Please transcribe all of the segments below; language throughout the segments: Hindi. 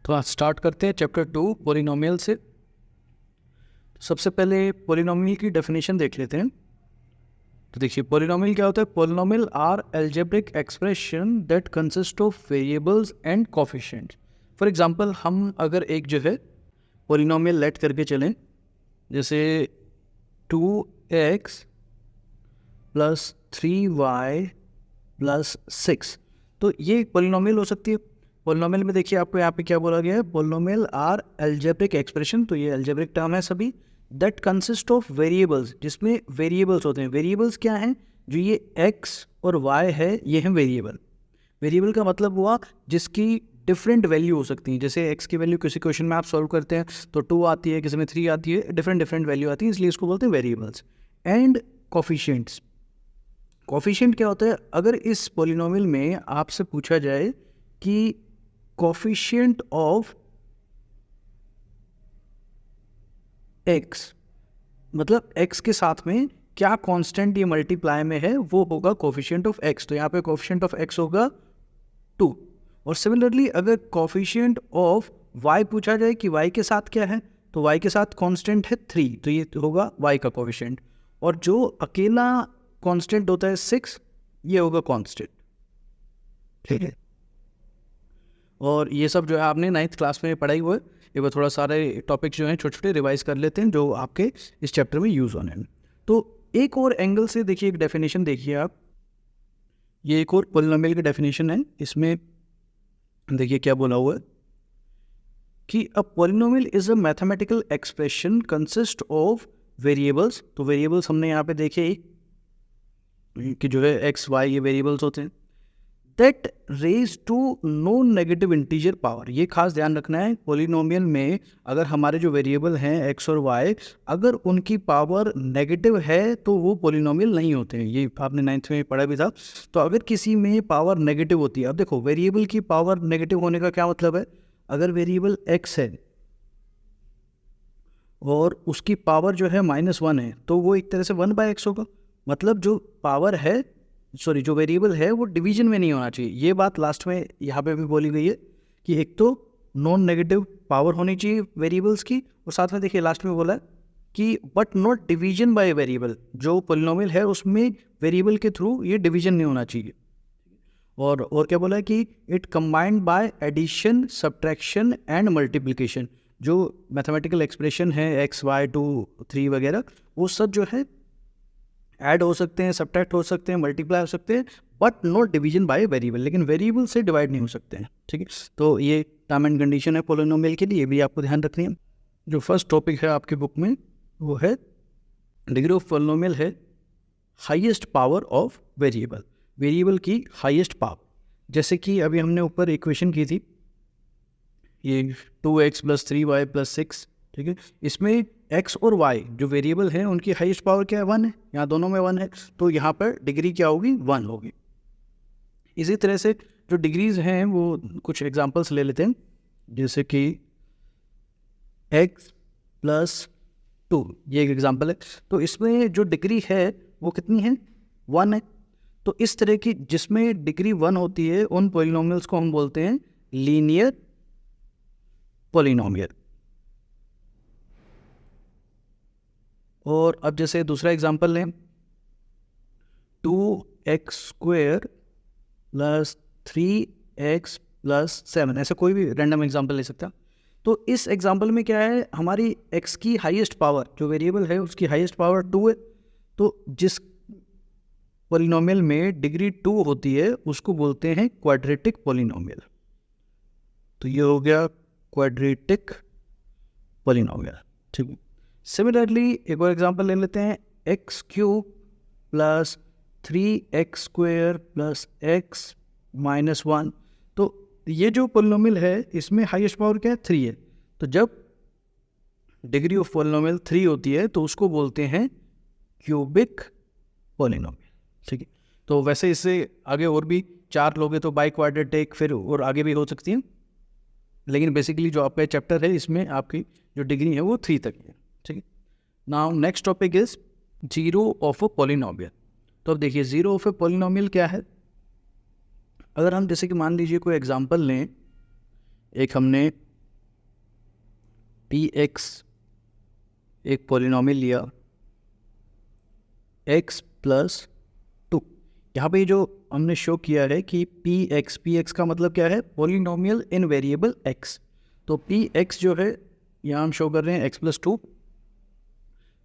तो आज स्टार्ट करते हैं चैप्टर 2 पॉलिनोमियल से। तो सबसे पहले पॉलिनोमियल की डेफिनेशन देख लेते हैं। तो देखिए पॉलिनोमियल क्या होता है। Polynomial are algebraic expression that consist of variables and coefficients. For example हम अगर एक जो है पॉलिनोमियल लेट करके चलें, जैसे 2x प्लस 3y प्लस 6, तो ये पॉलिनोमियल हो सकती है। पॉलिनोमियल में देखिए आपको यहाँ पे क्या बोला गया है, पॉलिनोमियल आर एल्जेब्रिक एक्सप्रेशन, तो ये एल्जेब्रिक टर्म है सभी, दैट कंसिस्ट ऑफ वेरिएबल्स, जिसमें वेरिएबल्स होते हैं। वेरिएबल्स क्या हैं, जो ये x और y है ये हैं वेरिएबल। वेरिएबल का मतलब हुआ जिसकी डिफरेंट वैल्यू हो सकती है। जैसे x की वैल्यू किसी क्वेश्चन में आप सॉल्व करते हैं तो 2 आती है, किसी में 3 आती है, डिफरेंट वैल्यू आती है, इसलिए इसको बोलते हैं वेरिएबल्स। एंड कोफिशिएंट्स, कोफिशिएंट क्या होता है, अगर इस पॉलिनोमियल में आपसे पूछा जाए कि कोफिशिएंट ऑफ x, मतलब x के साथ में क्या कांस्टेंट ये मल्टीप्लाई में है, वो होगा कोफिशिएंट ऑफ x। तो यहाँ पे कोफिशिएंट ऑफ x होगा 2। और सिमिलरली अगर कोफिशिएंट ऑफ y पूछा जाए कि y के साथ क्या है, तो y के साथ कांस्टेंट है 3, तो ये होगा y का कोफिशिएंट। और जो अकेला कांस्टेंट होता है 6, ये होगा कांस्टेंट, ठीक है। और ये सब जो है आपने 9th क्लास में पढ़ाई हुआ है। एक बार थोड़ा सारे टॉपिक जो हैं छोटे छोटे रिवाइज कर लेते हैं जो आपके इस चैप्टर में यूज़ होने हैं। तो एक और एंगल से देखिए, एक डेफिनेशन देखिए आप, ये एक और पॉलिनोमियल की डेफिनेशन है। इसमें देखिए क्या बोला हुआ है कि a polynomial is a mathematical expression consist of variables. तो वेरिएबल्स हमने यहाँ पे देखे कि जो है एक्स वाई ये वेरिएबल्स होते हैं, that raise to non negative integer power. ये खास ध्यान रखना है, पॉलिनोमियल में अगर हमारे जो वेरिएबल हैं एक्स और वाई, अगर उनकी पावर नेगेटिव है तो वो पॉलिनोमियल नहीं होते हैं। ये आपने 9th में पढ़ा भी था। तो अगर किसी में पावर नेगेटिव होती है, अब देखो वेरिएबल की पावर नेगेटिव होने का क्या मतलब है, अगर वेरिएबल एक्स है और उसकी पावर जो है -1 है, तो वो एक तरह से 1/x होगा। मतलब जो पावर है, सॉरी जो वेरिएबल है वो डिवीजन में नहीं होना चाहिए। ये बात लास्ट में यहाँ पे भी बोली गई है कि एक तो नॉन नेगेटिव पावर होनी चाहिए वेरिएबल्स की, और साथ में देखिए लास्ट में बोला है कि but not division by variable. जो पॉलिनोमियल है उसमें वेरिएबल के थ्रू ये डिवीजन नहीं होना चाहिए। और क्या बोला है कि it combined by addition, subtraction and multiplication. जो मैथमेटिकल एक्सप्रेशन है x, y, 2, 3 वगैरह, वो सब जो है ऐड हो सकते हैं, सब्ट्रैक्ट हो सकते हैं, मल्टीप्लाई हो सकते हैं, but not division by variable. लेकिन वेरिएबल से डिवाइड नहीं हो सकते हैं, ठीक है। तो ये टर्म एंड कंडीशन है पॉलिनोमियल के लिए, ये भी आपको ध्यान रखनी है। जो फर्स्ट टॉपिक है आपकी बुक में वो है डिग्री ऑफ पॉलिनोमियल है highest power of variable, variable की हाईएस्ट पावर। जैसे कि अभी हमने ऊपर इक्वेशन की थी, ये 2x प्लस 3y प्लस 6, ठीक है। इसमें x और y जो वेरिएबल हैं उनकी हाईएस्ट पावर क्या है, 1 है। यहाँ दोनों में 1 है, तो यहाँ पर डिग्री क्या होगी, 1 होगी। इसी तरह से जो डिग्रीज हैं वो कुछ एग्जांपल्स ले लेते हैं, जैसे कि x प्लस 2, ये एक एग्जांपल है। तो इसमें जो डिग्री है वो कितनी है, 1 है। तो इस तरह की जिसमें डिग्री 1 होती है उन पॉलिनोमियल्स को हम बोलते हैं लीनियर पॉलिनोमियल। और अब जैसे दूसरा एग्जांपल लें, 2x² प्लस 3x प्लस 7, ऐसा कोई भी रैंडम एग्जांपल ले सकता। तो इस एग्जांपल में क्या है, हमारी x की हाईएस्ट पावर, जो वेरिएबल है उसकी हाईएस्ट पावर 2 है। तो जिस पॉलिनोमियल में डिग्री 2 होती है उसको बोलते हैं क्वाड्रेटिक पॉलिनोमियल। तो ये हो गया क्वाड्रेटिक पॉलिनोमियल, ठीक है। सिमिलरली एक और एग्जांपल ले लेते हैं, x³ plus 3x² plus x minus 1। तो ये जो पॉलिनोमियल है इसमें हाईएस्ट पावर क्या है, 3 है। तो जब डिग्री ऑफ पॉलिनोमियल 3 होती है तो उसको बोलते हैं क्यूबिक पॉलिनोमियल, ठीक है। तो वैसे इससे आगे और भी 4 लोगे तो बाई क्वाड्रेटिक, फिर और आगे भी हो सकती है, लेकिन बेसिकली जो आपका चैप्टर है इसमें आपकी जो डिग्री है वो 3 तक है, ठीक है। Now next topic is zero of a polynomial. तो अब देखिए जीरो ऑफ अ पॉलिनोमियल क्या है। अगर हम जैसे कि मान लीजिए कोई एग्जांपल लें, एक हमने पी एक्स एक पॉलिनोमियल लिया x प्लस टू। यहाँ पे जो हमने शो किया है कि पी एक्स का मतलब क्या है, पॉलिनोमियल इन वेरिएबल x। तो पी एक्स जो है यहाँ हम शो कर रहे हैं x प्लस टू।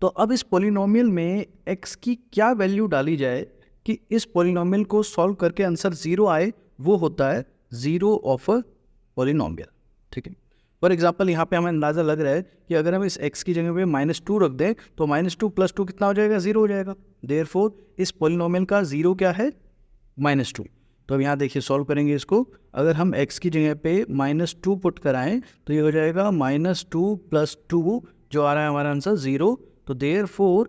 तो अब इस पॉलिनोमियल में x की क्या वैल्यू डाली जाए कि इस पॉलिनोमियल को सॉल्व करके आंसर ज़ीरो आए, वो होता है ज़ीरो ऑफ अ पॉलिनोमियल। ठीक है, फॉर एग्जाम्पल यहाँ पे हमें अंदाज़ा लग रहा है कि अगर हम इस x की जगह पे -2 रख दें तो -2 + 2 कितना हो जाएगा, ज़ीरो हो जाएगा। देयरफॉर इस पॉलिनोमियल का ज़ीरो क्या है, -2। तो अब यहाँ देखिए सॉल्व करेंगे इसको, अगर हम x की जगह पे -2 पुट कराएं तो ये हो जाएगा -2 + 2, जो आ रहा है हमारा आंसर ज़ीरो। तो therefore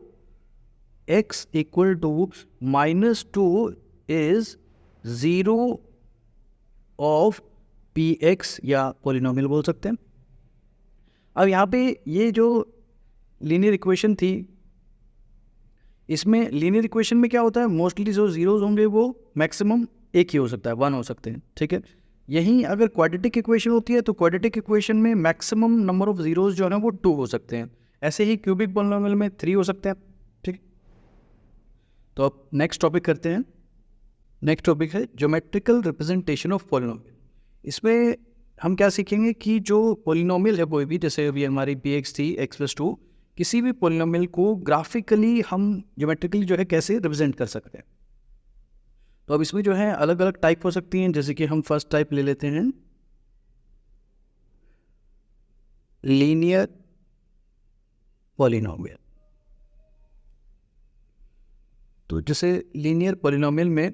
x equal to -2 is zero of P X, या पॉलिनोमियल बोल सकते हैं। अब यहाँ पे ये जो लीनियर इक्वेशन थी, इसमें लीनियर इक्वेशन में क्या होता है, मोस्टली जो जीरोज होंगे वो मैक्सिमम एक ही हो सकता है, 1 हो सकते हैं। ठीक है, यहीं अगर क्वाड्रेटिक इक्वेशन होती है तो क्वाड्रेटिक इक्वेशन में मैक्सिमम नंबर ऑफ जीरोज जो है वो 2 हो सकते हैं। ऐसे ही क्यूबिक पॉलिनोमियल में 3 हो सकते हैं। ठीक, तो अब नेक्स्ट टॉपिक करते हैं। नेक्स्ट टॉपिक है ज्योमेट्रिकल रिप्रेजेंटेशन ऑफ पॉलिनोमियल। इसमें हम क्या सीखेंगे कि जो पॉलिनोमियल है कोई भी, जैसे अभी हमारी पी एक्स थी x प्लस टू, किसी भी पॉलिनोमियल को ग्राफिकली हम ज्योमेट्रिकली जो है कैसे रिप्रेजेंट कर सकते हैं। तो अब इसमें जो है अलग अलग टाइप हो सकती हैं, जैसे कि हम फर्स्ट टाइप ले लेते हैं लीनियर पॉलिनोमियल। तो जैसे लीनियर पॉलिनोमियल में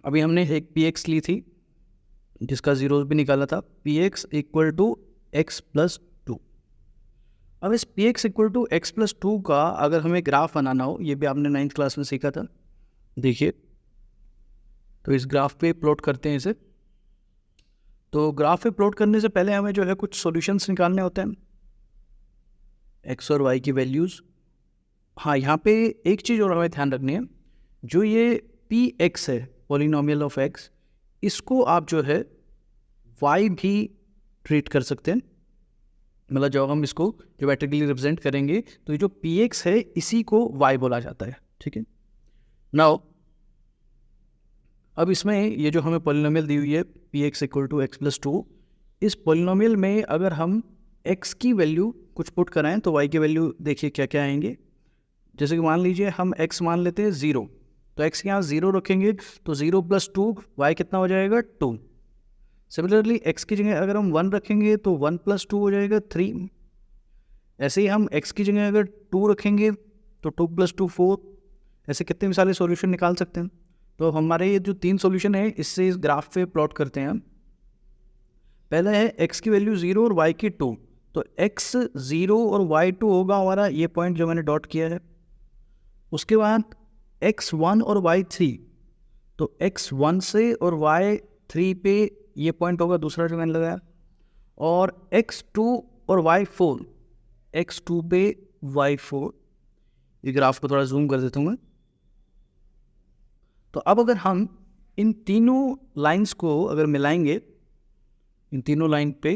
अभी हमने एक पी एक्स ली थी जिसका जीरोज भी निकाला था, P X equal to X plus two. अब इस P X equal to X plus two का अगर हमें ग्राफ बनाना हो, ये भी आपने 9th क्लास में सीखा था। देखिए, तो इस ग्राफ पे प्लॉट करते हैं इसे। तो ग्राफ पे प्लॉट करने से पहले हमें जो है कुछ सॉल्यूशंस निकालने होते हैं, एक्स और वाई की वैल्यूज़। हाँ, यहाँ पे एक चीज़ और हमें ध्यान रखनी है, जो ये पी एक्स है पॉलिनोमियल ऑफ एक्स, इसको आप जो है y भी ट्रीट कर सकते हैं। मतलब जब हम इसको ज्योमेट्रिकली रिप्रेजेंट करेंगे तो ये जो px है इसी को y बोला जाता है। ठीक है, नाउ अब इसमें ये जो हमें पॉलिनोमियल दी हुई है px equal to X plus two, इस पॉलिनोमियल में अगर हम x की वैल्यू कुछ पुट कराएं तो y की वैल्यू देखिए क्या क्या आएंगे। जैसे कि मान लीजिए हम x मान लेते हैं 0, तो x यहाँ 0 रखेंगे तो 0 + 2 y कितना हो जाएगा, 2। सिमिलरली x की जगह अगर हम 1 रखेंगे तो 1 + 2 हो जाएगा 3। ऐसे ही हम x की जगह अगर 2 रखेंगे तो 2 + 2 4। ऐसे कितने मिसाली सॉल्यूशन निकाल सकते हैं। तो हमारे ये जो 3 सॉल्यूशन है इससे इस ग्राफ पे प्लॉट करते हैं हम। पहला है x की वैल्यू 0 और y की 2, तो x 0 और y 2 होगा हमारा ये पॉइंट जो मैंने डॉट किया है। उसके बाद x1 और y3, तो x1 से और y3 पे ये पॉइंट होगा दूसरा जो मैंने लगाया, और x2 और y4, x2 पे y4। ये ग्राफ को थोड़ा जूम कर देता हूँ मैं। तो अब अगर हम इन तीनों लाइंस को अगर मिलाएंगे, इन तीनों लाइन पे,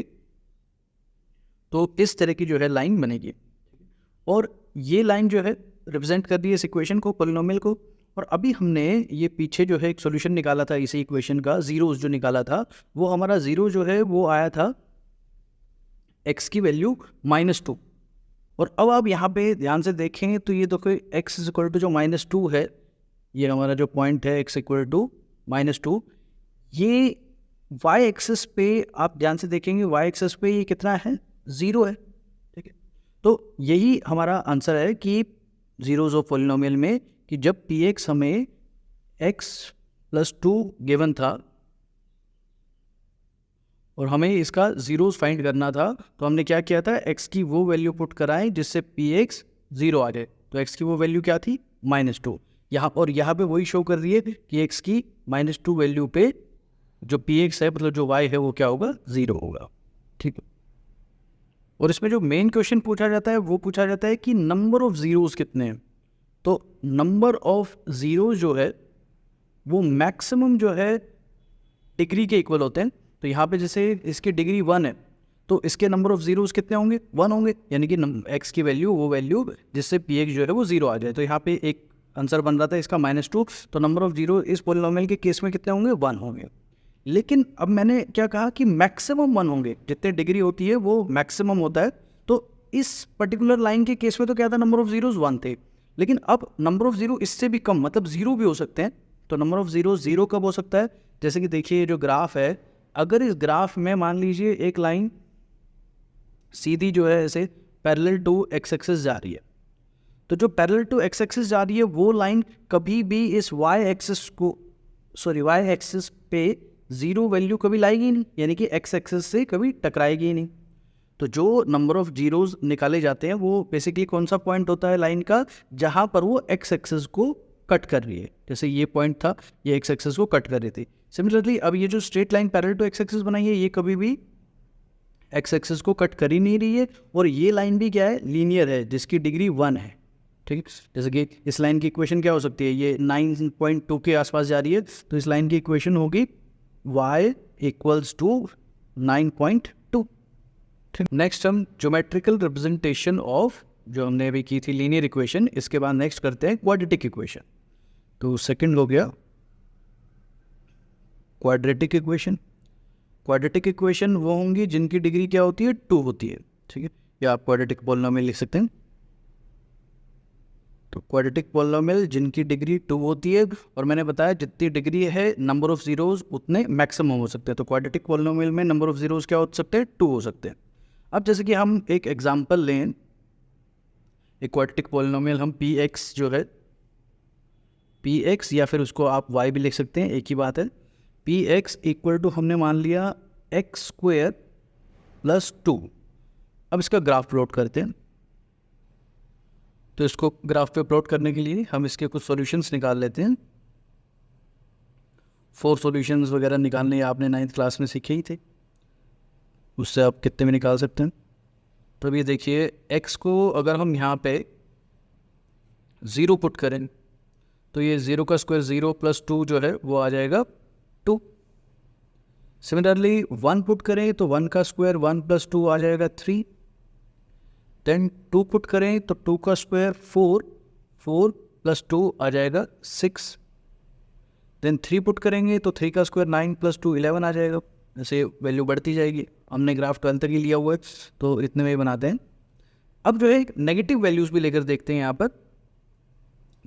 तो इस तरह की जो है लाइन बनेगी, और ये लाइन जो है रिप्रेजेंट कर रही है इस इक्वेशन को, पॉलिनोमियल को। और अभी हमने ये पीछे जो है एक सॉल्यूशन निकाला था इसी इक्वेशन का, जीरोस जो निकाला था, वो हमारा जीरो जो है वो आया था x की वैल्यू -2। और अब आप यहाँ पे ध्यान से देखें तो ये देखो x इक्वल टू जो -2 है, ये हमारा जो पॉइंट है x इक्वल टू -2, ये y एक्सिस पे आप ध्यान से देखेंगे, y एक्सिस पे ये कितना है, 0 है। ठीक है, तो यही हमारा आंसर है कि जीरोज ऑफ पॉलिनोमियल में, कि जब px हमें x + 2 गिवन था और हमें इसका जीरोज फाइंड करना था, तो हमने क्या किया था, x की वो वैल्यू पुट कराएं जिससे px 0 आ जाए। तो x की वो वैल्यू क्या थी, -2। यहाँ और यहाँ पे वही शो कर रही है कि x की -2 वैल्यू पे जो px है, मतलब जो y है, वो क्या होगा, 0 होगा। ठीक है, और इसमें जो मेन क्वेश्चन पूछा जाता है वो पूछा जाता है कि नंबर ऑफ जीरोज कितने हैं। तो नंबर ऑफ जीरोज जो है वो मैक्सिमम जो है डिग्री के इक्वल होते हैं। तो यहाँ पे जैसे इसकी डिग्री 1 है, तो इसके नंबर ऑफ जीरोस कितने होंगे, 1 होंगे, यानी कि एक्स की वैल्यू वो वैल्यू जिससे पी एक्स जो है वो 0 आ जाए। तो यहाँ पे एक आंसर बन रहा था इसका -2, तो नंबर ऑफ जीरो इस पॉलिनोमियल के केस में कितने होंगे, 1 होंगे। लेकिन अब मैंने क्या कहा कि मैक्सिमम 1 होंगे, जितने डिग्री होती है वो मैक्सिमम होता है। तो इस पर्टिकुलर लाइन के केस में तो क्या था, नंबर ऑफ जीरोस 1 थे, लेकिन अब नंबर ऑफ जीरो इससे भी कम, मतलब 0 भी हो सकते हैं। तो नंबर ऑफ जीरो 0 कब हो सकता है, जैसे कि देखिए जो ग्राफ है, अगर इस ग्राफ में मान लीजिए एक लाइन सीधी जो है ऐसे पैरेलल टू एक्स एक्सिस जा रही है, तो जो पैरेलल टू एक्स एक्सिस जा रही है वो लाइन कभी भी इस वाई एक्सिस पे 0 वैल्यू कभी लाएगी नहीं, यानी कि एक्स एक्सिस से कभी टकराएगी नहीं। तो जो नंबर ऑफ जीरोस निकाले जाते हैं वो बेसिकली कौन सा पॉइंट होता है लाइन का, जहाँ पर वो एक्स एक्सिस को कट कर रही है। जैसे ये पॉइंट था, ये एक्स एक्सिस को कट कर रही थी। सिमिलरली अब ये जो straight line parallel to X axis बनाई है, ये कभी भी एक्स एक्सिस को कट कर ही नहीं रही है, और ये लाइन भी क्या है, लीनियर है, जिसकी डिग्री 1 है। ठीक है, जैसे कि इस लाइन की इक्वेशन क्या हो सकती है, ये 9.2 के आसपास जा रही है, तो इस लाइन की इक्वेशन होगी y = 9.2। ठीक, नेक्स्ट हम ज्योमेट्रिकल रिप्रेजेंटेशन ऑफ, जो हमने अभी की थी लीनियर इक्वेशन, इसके बाद नेक्स्ट करते हैं क्वाड्रेटिक इक्वेशन। तो सेकंड हो गया क्वाड्रेटिक इक्वेशन। क्वाड्रेटिक इक्वेशन वो होंगी जिनकी डिग्री क्या होती है, 2 होती है। ठीक है, या आप क्वाड्रेटिक पॉलिनोमियल लिख सकते हैं। तो क्वाड्रेटिक पॉलिनोमियल जिनकी डिग्री 2 होती है, और मैंने बताया जितनी डिग्री है नंबर ऑफ जीरोस उतने मैक्सिमम हो सकते हैं। तो क्वाड्रेटिक पॉलिनोमियल में नंबर ऑफ जीरोस क्या हो सकते हैं, 2 हो सकते हैं। अब जैसे कि हम एक एग्जांपल लें, एक क्वाड्रेटिक पॉलिनोमियल हम पी एक्स जो है, पी एक्स या फिर उसको आप वाई भी लिख सकते हैं, एक ही बात है। पी एक्स इक्वल टू हमने मान लिया x² + 2। अब इसका ग्राफ प्लॉट करते हैं। तो इसको ग्राफ पे प्लॉट करने के लिए हम इसके कुछ सॉल्यूशंस निकाल लेते हैं। 4 सॉल्यूशंस वगैरह निकालने आपने 9th क्लास में सीखे ही थे, उससे आप कितने में निकाल सकते हैं। तो ये देखिए, x को अगर हम यहाँ पे 0 पुट करें तो ये 0 का स्क्वायर 0 + 2 जो है वो आ जाएगा 2। सिमिलरली 1 पुट करें तो 1 का स्क्वायर 1 + 2 आ जाएगा 3। देन 2 पुट करें तो 2 का स्क्वायर 4 + 2 आ जाएगा 6। देन 3 पुट करेंगे तो 3 का स्क्वायर 9 + 2 11 आ जाएगा। ऐसे वैल्यू बढ़ती जाएगी। हमने ग्राफ 12 तक ही लिया हुआ है, तो इतने में बनाते हैं। अब जो है नेगेटिव वैल्यूज़ भी लेकर देखते हैं यहाँ पर।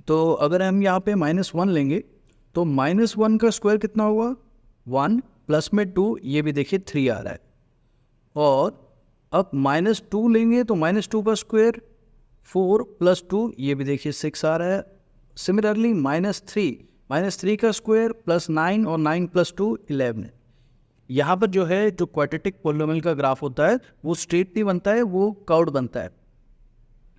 तो अगर हम यहाँ पे -1 लेंगे तो -1 का स्क्वायर कितना होगा, 1 प्लस में 2, ये भी देखिए 3 आ रहा है। और अब -2 लेंगे तो -2 का स्क्वायर 4 + 2, ये भी देखिए 6 आ रहा है। सिमिलरली -3 का स्क्वायर +9 और 9 + 2 11। यहाँ पर जो है जो क्वाड्रेटिक पॉलिनोमियल का ग्राफ होता है वो स्ट्रेट नहीं बनता है, वो कर्व्ड बनता है,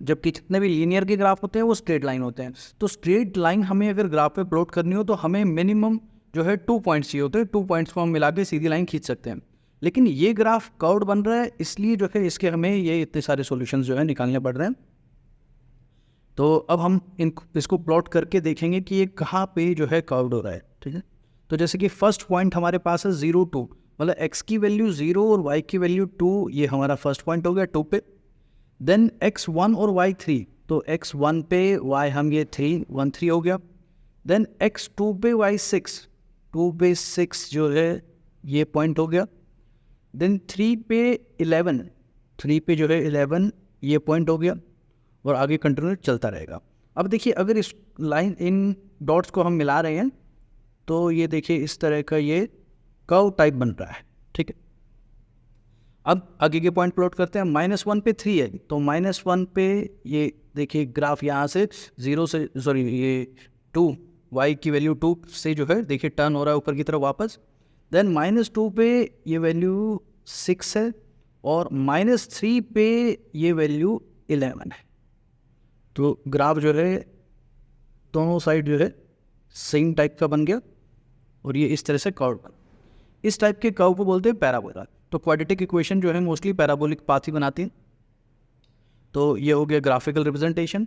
जबकि जितने भी लीनियर के ग्राफ होते हैं वो स्ट्रेट लाइन होते हैं। तो स्ट्रेट लाइन हमें अगर ग्राफ पे प्लॉट करनी हो तो हमें मिनिमम जो है 2 पॉइंट्स चाहिए होते हैं। 2 पॉइंट्स को हम मिला के सीधी लाइन खींच सकते हैं, लेकिन ये ग्राफ कर्व्ड बन रहा है, इसलिए जो है इसके हमें ये इतने सारे सॉल्यूशंस जो है निकालने पड़ रहे हैं। तो अब हम इसको प्लॉट करके देखेंगे कि ये कहाँ पे जो है कर्व्ड हो रहा है। ठीक है, तो जैसे कि फर्स्ट पॉइंट हमारे पास है 0 2, मतलब x की वैल्यू 0 और y की वैल्यू 2, ये हमारा फर्स्ट पॉइंट हो गया 2 पे। देन x1 और y3, तो x1 पे y हम ये 3 हो गया। देन x2 पे y6, 2 पे 6 जो है ये पॉइंट हो गया। देन 3 पे 11 ये पॉइंट हो गया, और आगे कंटिन्यू चलता रहेगा। अब देखिए, अगर इस लाइन इन डॉट्स को हम मिला रहे हैं तो ये देखिए इस तरह का ये कर्व टाइप बन रहा है। ठीक है, अब आगे के पॉइंट प्लॉट करते हैं। -1 पे 3 है, तो -1 पे ये देखिए ग्राफ यहाँ से 0 से ये 2, y की वैल्यू 2 से जो है देखिए टर्न हो रहा है ऊपर की तरफ वापस। देन -2 पे ये वैल्यू 6 है, और -3 पे ये वैल्यू 11 है। तो ग्राफ जो है दोनों साइड जो है सेम टाइप का बन गया, और ये इस तरह से कर्व बना। इस टाइप के कर्व को बोलते हैं पैराबोला। तो क्वाड्रेटिक इक्वेशन जो है मोस्टली पैराबोलिक पाथ ही बनाती है। तो ये हो गया ग्राफिकल रिप्रेजेंटेशन।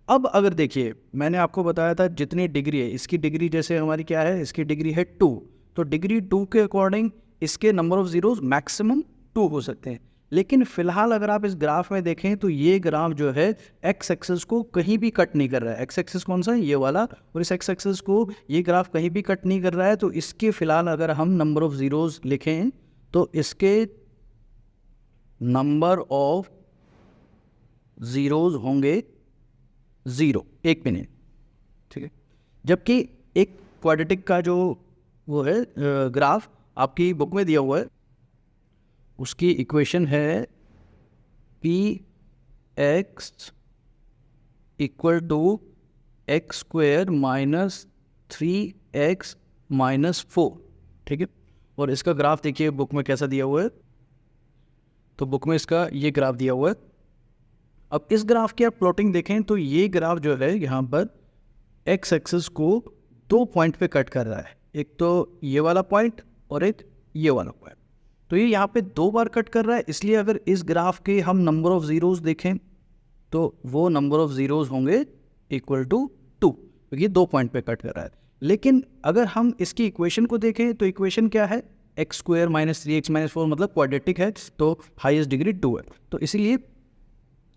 अब अगर देखिए, मैंने आपको बताया था जितनी डिग्री है, इसकी डिग्री जैसे हमारी क्या है, इसकी डिग्री है 2, तो डिग्री 2 के अकॉर्डिंग इसके नंबर ऑफ जीरोस मैक्सिमम 2 हो सकते हैं। लेकिन फिलहाल अगर आप इस ग्राफ में देखें तो ये ग्राफ जो है एक्स एक्सिस को कहीं भी कट नहीं कर रहा है। एक्स एक्सिस कौन सा है? ये वाला। और इस एक्स एक्सिस को ये ग्राफ कहीं भी कट नहीं कर रहा है। तो इसके फिलहाल अगर हम नंबर ऑफ ज़ीरोज़ लिखें तो इसके नंबर ऑफ ज़ीरोज़ होंगे 0, 1 मिनट, ठीक है। जबकि एक क्वाड्रेटिक का जो वो है ग्राफ आपकी बुक में दिया हुआ है, उसकी इक्वेशन है P X equal to X square minus 3x minus 4, ठीक है। और इसका ग्राफ देखिए बुक में कैसा दिया हुआ है। तो बुक में इसका ये ग्राफ दिया हुआ है। अब इस ग्राफ की आप प्लॉटिंग देखें तो ये ग्राफ जो है यहाँ पर एक्स एक्सिस को 2 पॉइंट पे कट कर रहा है। एक तो ये वाला पॉइंट और एक ये वाला पॉइंट। तो ये यहाँ पे 2 बार कट कर रहा है। इसलिए अगर इस ग्राफ के हम नंबर ऑफ ज़ीरोज़ देखें तो वो नंबर ऑफ ज़ीरोज़ होंगे इक्वल टू 2, क्योंकि ये 2 पॉइंट पे कट कर रहा है। लेकिन अगर हम इसकी इक्वेशन को देखें तो इक्वेशन क्या है? X square minus 3x minus 4, मतलब क्वाड्रेटिक है तो हाईएस्ट डिग्री 2 है। तो इसीलिए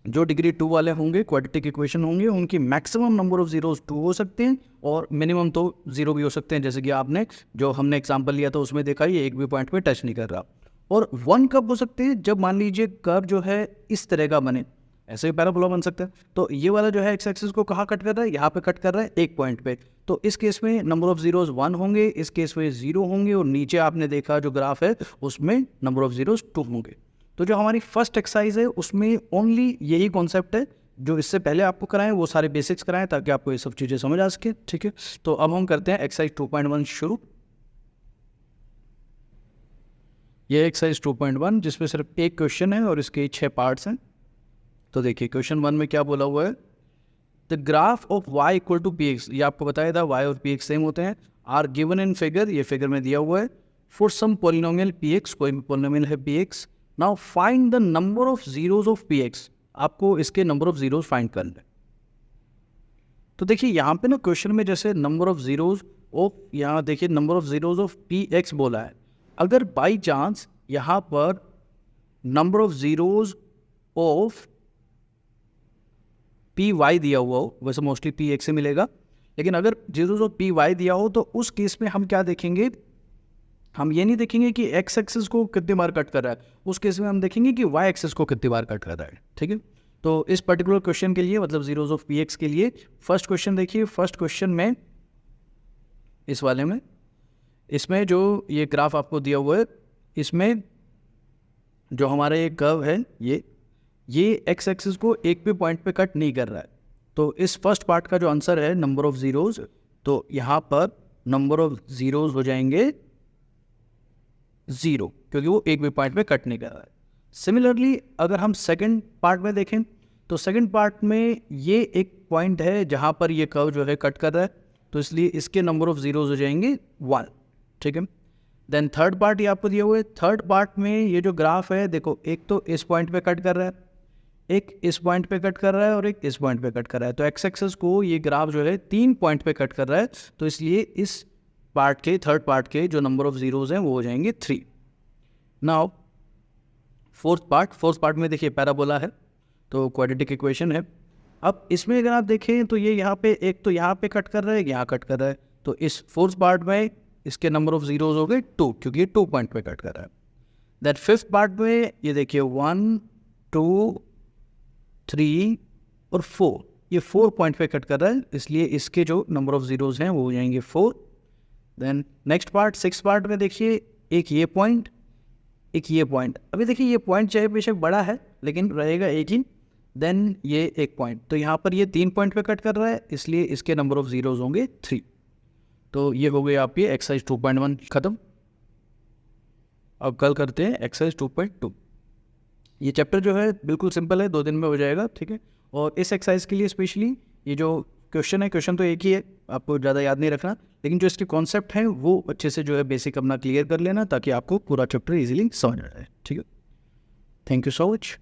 जो डिग्री 2 वाले होंगे क्वाड्रेटिक इक्वेशन होंगे, उनकी मैक्सिमम नंबर ऑफ ज़ीरोज़ 2 हो सकते हैं और मिनिमम तो 0 भी हो सकते हैं। जैसे कि आपने जो हमने एग्जांपल लिया था उसमें देखा ये एक भी पॉइंट पे टच नहीं कर रहा। और 1 कब हो सकते हैं? जब मान लीजिए कर्व जो है इस तरह का बने, ऐसे पैराबोला बन सकता है। तो ये वाला जो है एक्स एक्सिस को कहाँ कट कर रहा है? यहाँ पे कट कर रहा है एक पॉइंट पे। तो इस केस में नंबर ऑफ ज़ीरोज़ 1 होंगे, इस केस में 0 होंगे, और नीचे आपने देखा जो ग्राफ है उसमें नंबर ऑफ ज़ीरोज़ 2 होंगे। तो जो हमारी फर्स्ट एक्सरसाइज है उसमें ओनली यही कॉन्सेप्ट है। जो इससे पहले आपको कराएं वो सारे बेसिक्स कराएं ताकि आपको ये सब चीज़ें समझ आ सके, ठीक है। तो अब हम करते हैं एक्सरसाइज 2.1 शुरू। ये एक्सरसाइज 2.1 जिसमें सिर्फ एक क्वेश्चन है और इसके 6 पार्ट्स हैं। तो देखिए क्वेश्चन 1 में क्या बोला हुआ है? The graph of y equal to P X, ये आपको बताया था y और पी एक्स सेम होते हैं, आर गिवन इन फिगर, ये फिगर में दिया हुआ है, for some polynomial P X, कोई भी पॉलिनोमियल है P X. Now find the number of zeros of P X, आपको इसके नंबर ऑफ जीरोज फाइंड करना है। तो देखिए यहाँ पे ना क्वेश्चन में जैसे नंबर ऑफ जीरोज ऑफ, यहाँ देखिए number of zeros of P X बोला है। अगर बाई चांस यहाँ पर number of zeros of P Y दिया हुआ हो, वैसे मोस्टली पी एक्स से मिलेगा, लेकिन अगर जीरोज ऑफ पी वाई दिया हो तो उस केस में हम क्या देखेंगे? हम ये नहीं देखेंगे कि एक्स एक्सिस को कितनी बार कट कर रहा है, उस केस में हम देखेंगे कि वाई एक्सिस को कितनी बार कट कर रहा है, ठीक है। तो इस पर्टिकुलर क्वेश्चन के लिए, मतलब जीरोज ऑफ पी एक्स के लिए, फर्स्ट क्वेश्चन देखिए। फर्स्ट क्वेश्चन में इस वाले में, इसमें जो ये ग्राफ आपको दिया हुआ है, इसमें जो हमारा ये कर्व है ये एक्स एक्सिस को एक भी पॉइंट पे कट नहीं कर रहा है। तो इस फर्स्ट पार्ट का जो आंसर है नंबर ऑफ जीरोज, तो यहाँ पर नंबर ऑफ जीरोज हो जाएंगे 0, क्योंकि वो एक भी पॉइंट पे कट नहीं कर रहा है। सिमिलरली अगर हम सेकंड पार्ट में देखें तो सेकंड पार्ट में ये एक पॉइंट है जहाँ पर ये कर्व जो है कट कर रहा है, तो इसलिए इसके नंबर ऑफ जीरोज हो जाएंगे 1, ठीक है। देन थर्ड पार्ट ये आपको दिया हुआ है। थर्ड पार्ट में ये जो ग्राफ है देखो, एक तो इस पॉइंट पे कट कर रहा है, एक इस पॉइंट पे कट कर रहा है और एक इस पॉइंट पे कट कर रहा है। तो एक्स एक्सिस को ये ग्राफ जो है 3 पॉइंट पे कट कर रहा है, तो इसलिए इस पार्ट के, थर्ड पार्ट के जो नंबर ऑफ जीरोज हैं वो हो जाएंगे 3। नाउ फोर्थ पार्ट में देखिए पैराबोला है, तो क्वाड्रेटिक इक्वेशन है। अब इसमें अगर आप देखें तो ये यहाँ पे एक तो यहाँ पे कट कर रहा है, यहाँ कट कर रहा है, तो इस फोर्थ पार्ट में इसके नंबर ऑफ जीरोज हो गए 2, क्योंकि ये 2 पॉइंट पे कट कर रहा है। दैट फिफ्थ पार्ट में ये देखिए 1, 2, 3 और 4, ये 4 पॉइंट पे कट कर रहा है, इसलिए इसके जो नंबर ऑफ जीरोज हैं वो हो जाएंगे 4। Then next part, six part में देखिए एक ये पॉइंट, एक ये पॉइंट। अभी देखिए ये पॉइंट चाहे बेशक बड़ा है लेकिन रहेगा 18। देन ये एक पॉइंट, तो यहाँ पर ये 3 पॉइंट पे कट कर रहा है, इसलिए इसके नंबर ऑफ जीरोज होंगे 3। तो ये हो गई आपकी एक्सरसाइज 2.1 खत्म। अब कल करते हैं एक्सरसाइज 2.2। ये चैप्टर जो है बिल्कुल सिंपल है, 2 दिन में हो जाएगा, ठीक है। और इस एक्सरसाइज के लिए स्पेशली ये जो क्वेश्चन है, क्वेश्चन तो एक ही है, आपको ज़्यादा याद नहीं रखना, लेकिन जो इसके कॉन्सेप्ट हैं वो अच्छे से जो है बेसिक अपना क्लियर कर लेना, ताकि आपको पूरा चैप्टर इजीली समझ आ जाए, ठीक है। Thank you so much.